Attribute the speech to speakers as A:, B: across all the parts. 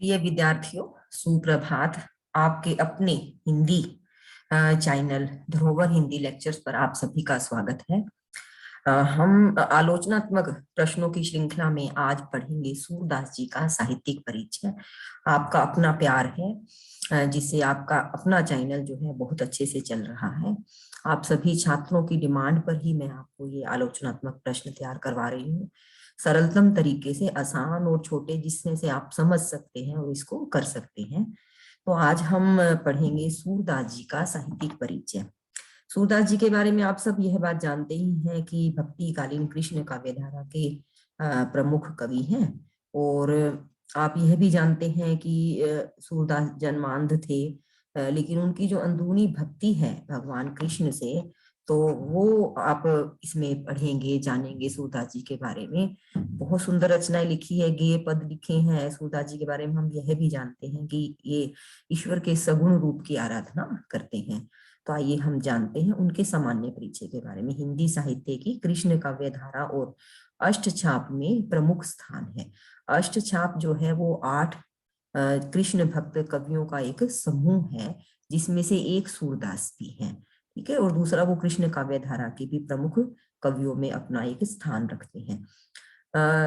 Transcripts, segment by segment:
A: प्रिय विद्यार्थियों, सुप्रभात। आपके अपने हिंदी चैनल धरोहर हिंदी लेक्चर्स पर आप सभी का स्वागत है। हम आलोचनात्मक प्रश्नों की श्रृंखला में आज पढ़ेंगे सूरदास जी का साहित्यिक परिचय। आपका अपना प्यार है, जिससे आपका अपना चैनल जो है बहुत अच्छे से चल रहा है। आप सभी छात्रों की डिमांड पर ही मैं आपको ये आलोचनात्मक प्रश्न तैयार करवा रही हूँ। सरलतम तरीके से, आसान और छोटे, जिसमें से आप समझ सकते हैं और इसको कर सकते हैं। तो आज हम पढ़ेंगे सूरदास जी का साहित्यिक परिचय। सूरदास जी के बारे में आप सब यह बात जानते ही हैं कि भक्तिकालीन कृष्ण काव्यधारा के प्रमुख कवि हैं। और आप यह भी जानते हैं कि सूरदास जन्मांध थे, लेकिन उनकी जो अंदरूनी भक्ति है भगवान कृष्ण से, तो वो आप इसमें पढ़ेंगे, जानेंगे सूरदास जी के बारे में। बहुत सुंदर रचनाएं लिखी है, गेय पद लिखे हैं सूरदास जी के बारे में। हम यह भी जानते हैं कि ये ईश्वर के सगुण रूप की आराधना करते हैं। तो आइए हम जानते हैं उनके सामान्य परिचय के बारे में। हिंदी साहित्य की कृष्ण काव्य धारा और अष्टछाप में प्रमुख स्थान है। अष्टछाप जो है वो 8 कृष्ण भक्त कवियों का एक समूह है, जिसमें से एक सूरदास भी है। ठीक है, और दूसरा वो कृष्ण काव्य धारा के भी प्रमुख कवियों में अपना एक स्थान रखते हैं।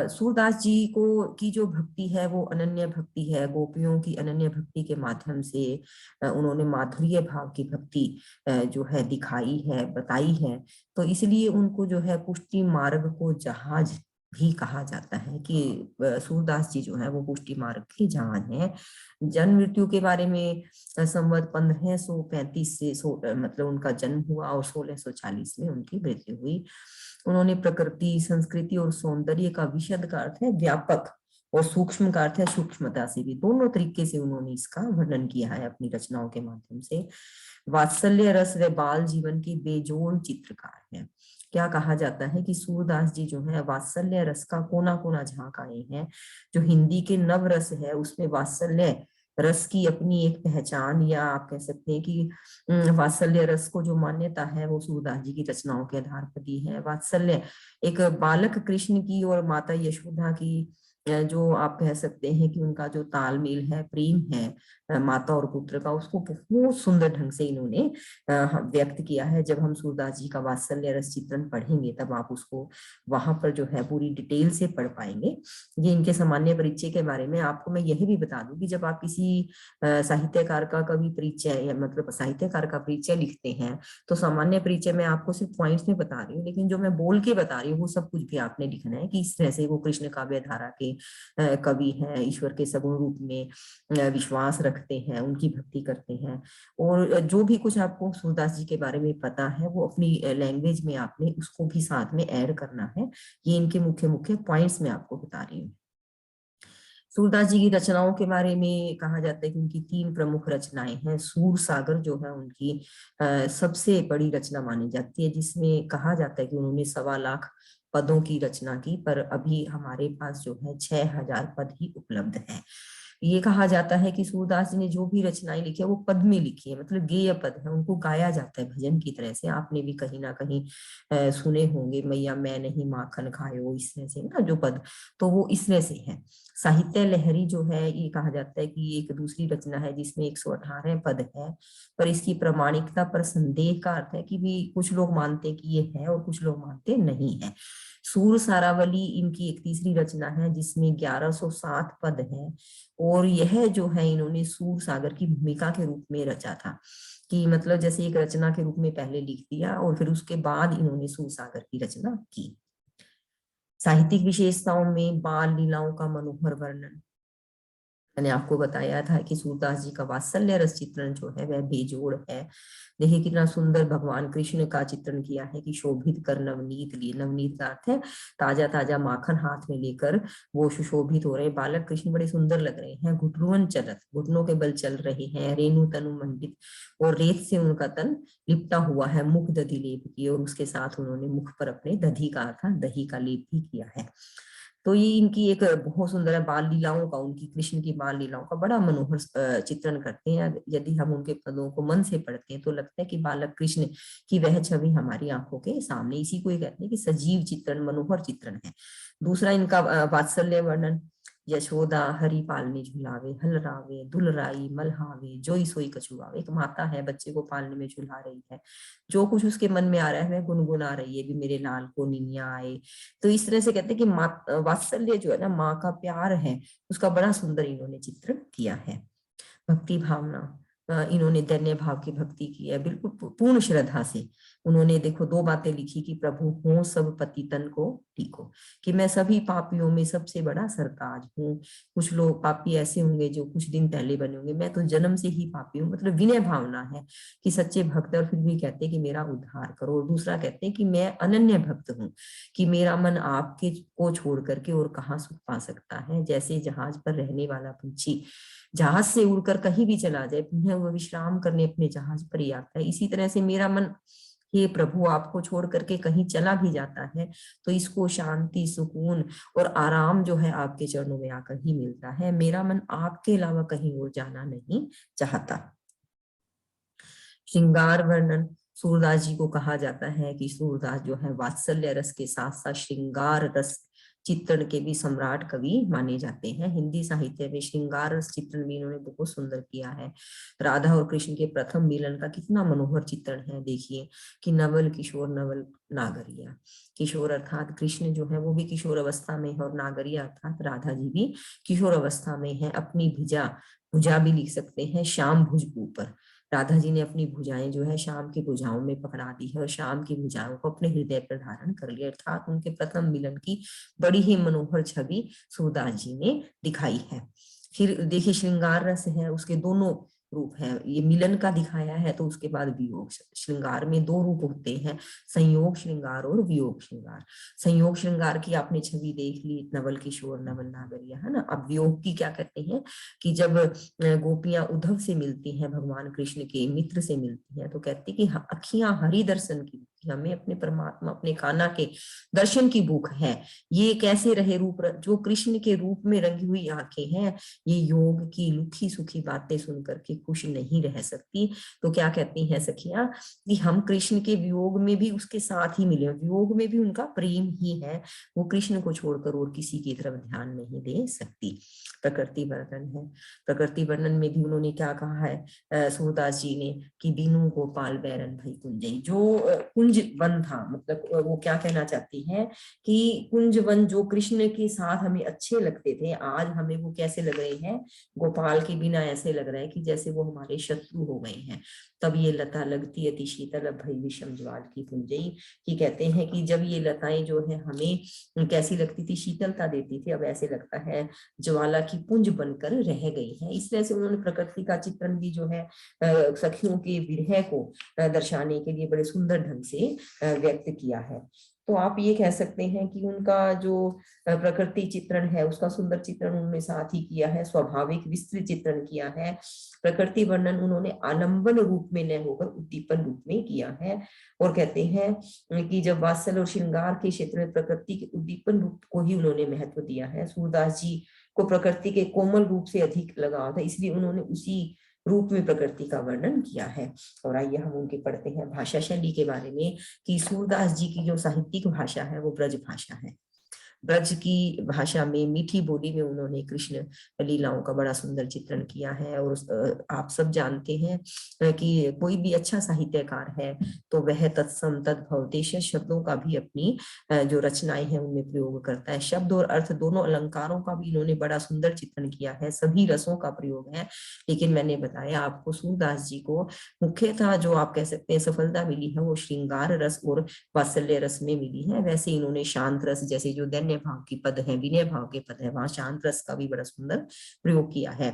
A: सूरदास जी को की जो भक्ति है वो अनन्य भक्ति है। गोपियों की अनन्य भक्ति के माध्यम से उन्होंने माधुर्य भाव की भक्ति जो है दिखाई है, बताई है। तो इसलिए उनको जो है पुष्टि मार्ग को जहाज भी कहा जाता है कि सूरदास जी जो है वो पुष्टि मार्ग के जहाज हैं। जन्म मृत्यु के बारे में संवत 1535 से मतलब उनका जन्म हुआ और 1640 में उनकी मृत्यु हुई। उन्होंने प्रकृति, संस्कृति और सौंदर्य का विशद का अर्थ है व्यापक, और सूक्ष्म का अर्थ है सूक्ष्मता से भी, दोनों तरीके से उन्होंने इसका वर्णन किया है अपनी रचनाओं के माध्यम से। वात्सल्य रस व बाल जीवन के बेजोड़ चित्रकार है। क्या कहा जाता है कि सूरदास जी जो है वात्सल्य रस का कोना कोना झांक आए हैं। जो हिंदी के नव रस है उसमें वात्सल्य रस की अपनी एक पहचान, या आप कह सकते हैं कि वात्सल्य रस को जो मान्यता है वो सूरदास जी की रचनाओं के आधार पर दी है। वात्सल्य एक बालक कृष्ण की और माता यशोदा की जो आप कह सकते हैं कि उनका जो तालमेल है, प्रेम है माता और पुत्र का, उसको बहुत सुंदर ढंग से इन्होंने व्यक्त किया है। जब हम सूरदास जी का वात्सल्य रस चित्रण पढ़ेंगे तब आप उसको वहां पर जो है पूरी डिटेल से पढ़ पाएंगे। ये इनके सामान्य परिचय के बारे में। आपको मैं यही भी बता दूं कि जब आप किसी साहित्यकार का कवि परिचय या मतलब साहित्यकार का परिचय लिखते हैं तो सामान्य परिचय में आपको सिर्फ पॉइंट्स में बता रही हूँ, लेकिन जो मैं बोल के बता रही हूँ वो सब कुछ भी आपने लिखना है कि इस तरह से वो कृष्ण काव्य धारा के कवि हैं, ईश्वर के सगुण रूप में विश्वास रखते हैं, उनकी भक्ति करते हैं। और जो भी कुछ आपको सूरदास जी के बारे में पता है वो अपनी लैंग्वेज में आपने उसको भी साथ में ऐड करना है। ये इनके मुख्य मुख्य पॉइंट्स में आपको बता रही हूँ। सूरदास जी की रचनाओं के बारे में कहा जाता है कि उनकी 3 प्रमुख रचनाएं हैं। सूर सागर जो है उनकी सबसे बड़ी रचना मानी जाती है, जिसमें कहा जाता है कि उन्होंने 1.25 लाख पदों की रचना की, पर अभी हमारे पास जो है 6000 पद ही उपलब्ध हैं। ये कहा जाता है कि सूरदास जी ने जो भी रचनाएं लिखी है वो पद में लिखी है, मतलब गेय पद है, उनको गाया जाता है भजन की तरह से। आपने भी कहीं ना कहीं सुने होंगे, मैया मैं नहीं माखन खायो, इस तरह से ना जो पद, तो वो इस तरह से है। साहित्य लहरी जो है ये कहा जाता है कि एक दूसरी रचना है जिसमें 118 पद है, पर इसकी प्रामाणिकता पर संदेह का अर्थ है कि भी कुछ लोग मानते हैं कि ये है और कुछ लोग मानते नहीं है। सूर सारावली इनकी एक तीसरी रचना है जिसमें 1107 पद है, और यह जो है इन्होंने सूर सागर की भूमिका के रूप में रचा था, कि मतलब जैसे एक रचना के रूप में पहले लिख दिया और फिर उसके बाद इन्होंने सूर सागर की रचना की। साहित्यिक विशेषताओं में बाल लीलाओं का मनोहर वर्णन। मैंने आपको बताया था कि सूरदास जी का वात्सल्य रस चित्रण जो है वह बेजोड़ है। देखिए कितना सुंदर भगवान कृष्ण का चित्रण किया है कि शोभित कर नवनीत लिए। नवनीत का अर्थ है ताजा ताजा माखन हाथ में लेकर वो सुशोभित हो रहे बालक कृष्ण बड़े सुंदर लग रहे हैं। घुटरुअन चलत, घुटनों के बल चल रहे हैं। रेणु तनु मंडित, और रेत से उनका तन लिपटा हुआ है। मुख दधि लेप की, और उसके साथ उन्होंने मुख पर अपने दधी का अर्थात दही का लेप भी किया है। तो ये इनकी एक बहुत सुंदर है। बाल लीलाओं का, उनकी कृष्ण की बाल लीलाओं का बड़ा मनोहर चित्रण करते हैं। यदि हम उनके पदों को मन से पढ़ते हैं तो लगता है कि बालक कृष्ण की वह छवि हमारी आंखों के सामने। इसी को ये कहते हैं कि सजीव चित्रण, मनोहर चित्रण है। दूसरा इनका वात्सल्य वर्णन। यशोदा हरि पालने झुलावे, हलरावे दुलराई मलहावे, जोई सोई कछुआवे। एक माता है, बच्चे को पालने में झुला रही है, जो कुछ उसके मन में आ रहा है वह गुनगुना रही है, भी मेरे लाल को निमिया आए। तो इस तरह से कहते हैं कि माँ वात्सल्य जो है ना, माँ का प्यार है, उसका बड़ा सुंदर इन्होंने चित्रण किया है। भक्ति भावना, इन्होंने दैन्य भाव की भक्ति की है, बिल्कुल पूर्ण श्रद्धा से। उन्होंने देखो दो बातें लिखी कि प्रभु हो सब पतितन को टीको, कि मैं सभी पापियों में सबसे बड़ा सरताज हूँ। कुछ लोग पापी ऐसे होंगे जो कुछ दिन पहले बने होंगे, मैं तो जन्म से ही पापी हूँ। मतलब विनय भावना है कि सच्चे भक्त, और फिर भी कहते हैं कि मेरा उद्धार करो। और दूसरा कहते हैं कि मैं अनन्य भक्त हूँ, कि मेरा मन आपके को छोड़ करके और कहाँ सुख पा सकता है। जैसे जहाज पर रहने वाला पंछी जहाज से उड़कर कहीं भी चला जाए, पुनः वह विश्राम करने अपने जहाज पर ही आता है, इसी तरह से मेरा मन, हे प्रभु, आपको छोड़ करके कहीं चला भी जाता है तो इसको शांति, सुकून और आराम जो है आपके चरणों में आकर ही मिलता है। मेरा मन आपके अलावा कहीं और जाना नहीं चाहता। श्रृंगार वर्णन, सूरदास जी को कहा जाता है कि सूरदास जो है वात्सल्य रस के साथ साथ श्रृंगार रस चित्रण के भी सम्राट कवि माने जाते हैं। हिंदी साहित्य में श्रृंगार रस चित्रण भी इन्होंने बहुत सुंदर किया है। राधा और कृष्ण के प्रथम मिलन का कितना मनोहर चित्रण है, देखिए कि नवल किशोर नवल नागरिया। किशोर अर्थात कृष्ण जो है वो भी किशोर अवस्था में है, और नागरिया अर्थात राधा जी भी किशोर अवस्था में है। अपनी भुजा, भुजा भी लिख सकते हैं, श्याम भुज ऊपर। राधा जी ने अपनी भुजाएं जो है शाम की भुजाओं में पकड़ा दी है, और शाम की भुजाओं को अपने हृदय पर धारण कर लिया, अर्थात उनके प्रथम मिलन की बड़ी ही मनोहर छवि सूरदास जी ने दिखाई है। फिर देखिए श्रृंगार रस है, उसके दोनों रूप है। ये मिलन का दिखाया है, तो उसके बाद वियोग। श्रृंगार में दो रूप होते हैं, संयोग श्रृंगार और वियोग श्रृंगार। संयोग श्रृंगार की आपने छवि देख ली, नवल किशोर नवल नागरिया, है ना। अब वियोग की क्या कहते हैं कि जब गोपियां उद्धव से मिलती हैं, भगवान कृष्ण के मित्र से मिलती हैं, तो कहती कि अखियां हरि दर्शन की, हमें अपने परमात्मा, अपने कान्हा के दर्शन की भूख है। ये कैसे रहे रूप, जो कृष्ण के रूप में रंगी हुई आंखें हैं, ये योग की लुखी सुखी बातें सुन करके खुश नहीं रह सकती। तो क्या कहती हैं सखियां कि हम कृष्ण के वियोग में भी उसके साथ ही मिले, वियोग में भी उनका प्रेम ही है, वो कृष्ण को छोड़कर और किसी की तरफ ध्यान नहीं दे सकती। प्रकृति वर्णन है, प्रकृति वर्णन में भी उन्होंने क्या कहा है सूरदास जी ने कि बीनू गोपाल बैरन भई कुंजई। जो कुंज वन था, मतलब वो क्या कहना चाहती है कि कुंज वन जो कृष्ण के साथ हमें अच्छे लगते थे, आज हमें वो कैसे लग रहे हैं, गोपाल के बिना ऐसे लग रहा है कि जैसे वो हमारे शत्रु हो गए हैं। तब ये लता लगती अति शीतल अब भई विषम ज्वाल की कुंजई, कि कहते हैं कि जब ये लताएं जो है हमें कैसी लगती थी, शीतलता देती थी, अब ऐसे लगता है ज्वाला की पुंज बनकर रह गई है। इस तरह से उन्होंने प्रकृति का चित्रण भी जो है सखियों के विरह को दर्शाने के लिए बड़े सुंदर ढंग से व्यक्त किया है। तो आप ये कह सकते हैं कि उनका जो प्रकृति चित्रण है उसका सुंदर चित्रण उन्होंने साथ ही किया है, स्वाभाविक विस्तृत चित्रण किया है। प्रकृति वर्णन उन्होंने आलंबन रूप में न होकर उद्दीपन रूप में किया है। और कहते हैं कि जब वात्सल और श्रृंगार के क्षेत्र में प्रकृति के उद्दीपन रूप को ही उन्होंने महत्व दिया है। सूरदास जी को प्रकृति के कोमल रूप से अधिक लगाव था, इसलिए उन्होंने उसी रूप में प्रकृति का वर्णन किया है। और आइए हम उनके पढ़ते हैं भाषा शैली के बारे में, कि सूरदास जी की जो साहित्यिक भाषा है वो ब्रज भाषा है। ब्रज की भाषा में, मीठी बोली में उन्होंने कृष्ण लीलाओं का बड़ा सुंदर चित्रण किया है। और आप सब जानते हैं कि कोई भी अच्छा साहित्यकार है तो वह तत्सम तद्भवदेश शब्दों का भी अपनी जो रचनाएं हैं उनमें प्रयोग करता है। शब्द और अर्थ दोनों अलंकारों का भी इन्होंने बड़ा सुंदर चित्रण किया है, सभी रसों का प्रयोग है। लेकिन मैंने बताया आपको सूरदास जी को मुख्यतः जो आप कह सकते हैं सफलता मिली है वो श्रृंगार रस और वात्सल्य रस में मिली है। वैसे इन्होंने शांत रस, जैसे जो दैन्य भाव की पद है, विनय भाव के पद है, वहां शांत रस का भी बड़ा सुंदर प्रयोग किया है।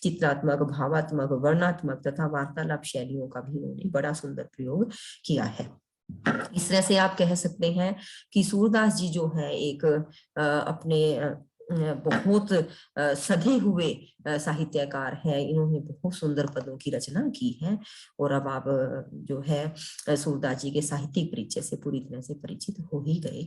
A: चित्रात्मक, भावात्मक, वर्णात्मक तथा वार्तालाप शैलियों का भी इन्होंने बड़ा सुंदर प्रयोग किया है। इस तरह से आप कह सकते हैं कि सूरदास जी जो है एक अपने बहुत सधे हुए साहित्यकार है। इन्होंने बहुत सुंदर पदों की रचना की है। और अब आप जो है सूरदास जी के साहित्यिक परिचय से पूरी तरह से परिचित हो ही गए।